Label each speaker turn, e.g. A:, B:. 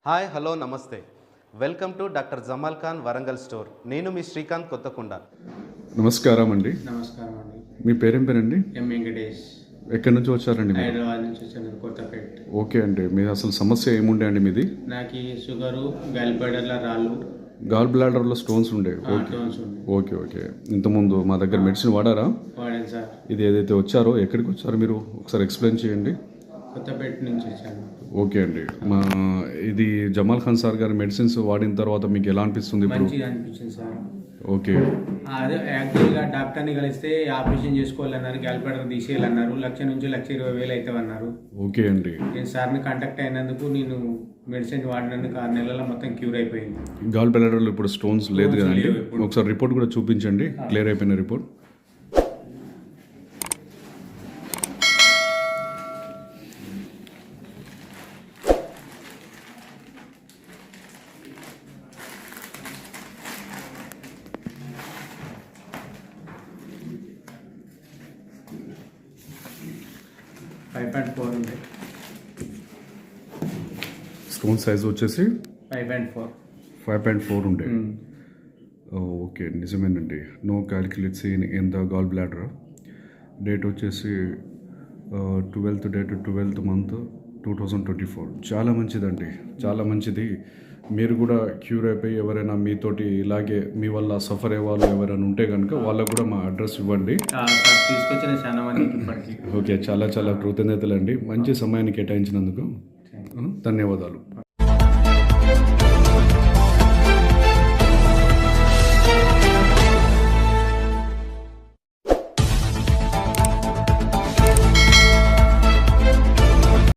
A: Hi hello నమస్తే welcome to doctor Jamal Khan Warangal store. నేను మీ శ్రీకాంత్ కొత్తకొండ.
B: నమస్కారం అండి.
C: నమస్కారం అండి.
B: మీ పేరేం పేరండి?
C: ఎం వెంకటేష్.
B: ఎక్కడి నుంచి వచ్చారండి?
C: హైదరాబాద్ నుంచి వచ్చాను, కొత్తపేట.
B: ఓకే అండి. మీ అసలు సమస్య ఏముండే అండి మీది?
C: నాకు షుగరు, గాలిపడర్ల రాళ్ళు,
B: గాల్ బ్లాడర్లో స్టోన్స్ ఉండే. Okay okay. ఇంతకుముందు మా దగ్గర మెడిసిన్ వాడారా?
C: వాడాను సార్.
B: ఇది ఏదైతే వచ్చారో ఎక్కడికి వచ్చారో మీరు ఒకసారి ఎక్స్ప్లెయిన్ చేయండి.
C: కొత్తపేట నుంచి వచ్చాను.
B: ఓకే అండి. ఇది జమాల్ ఖాన్ సార్ గారి మెడిసిన్స్ వాడిన తర్వాత మీకు ఎలా అనిపిస్తుంది ఇప్పుడు?
C: మంచిగా అనిపించింది సార్.
B: ఓకే.
C: అదే యాక్చువల్గా డాక్టర్ని కలిస్తే ఆపరేషన్ చేసుకోవాలన్నారు, గాలిపడర్ తీసేయాలన్నారు. 1,00,000 నుంచి 1,20,000 అవుతాయి అన్నారు.
B: ఓకే అండి.
C: నేను సార్ని కాంటాక్ట్ అయినందుకు నేను మెడిసిన్ వాడినందుకు 6 నెలల్లో మొత్తం క్యూర్ అయిపోయింది.
B: గాల్ బ్లాడర్లో ఇప్పుడు స్టోన్స్ లేదు కదండి? ఒకసారి రిపోర్ట్ కూడా చూపించండి, క్లియర్ అయిపోయిన రిపోర్ట్.
C: ఉంది.
B: స్టోన్ సైజ్ వచ్చేసి 5.4 ఉండే. ఓకే, నిజమేనండి. No calculates in the gall bladder. Date వచ్చేసి 12th month 2024. చాలా మంచిదండి, చాలా మంచిది. మీరు కూడా క్యూర్ అయిపోయి ఎవరైనా మీతోటి ఇలాగే మీ వల్ల సఫర్ అయ్యే వాళ్ళు ఎవరైనా ఉంటే కనుక వాళ్ళకు కూడా మా అడ్రస్ ఇవ్వండి.
C: తీసుకొచ్చిన చాలా మందికి ఇప్పటికీ.
B: ఓకే, చాలా చాలా కృతజ్ఞతలు అండి. మంచి సమయాన్ని కేటాయించినందుకు ధన్యవాదాలు.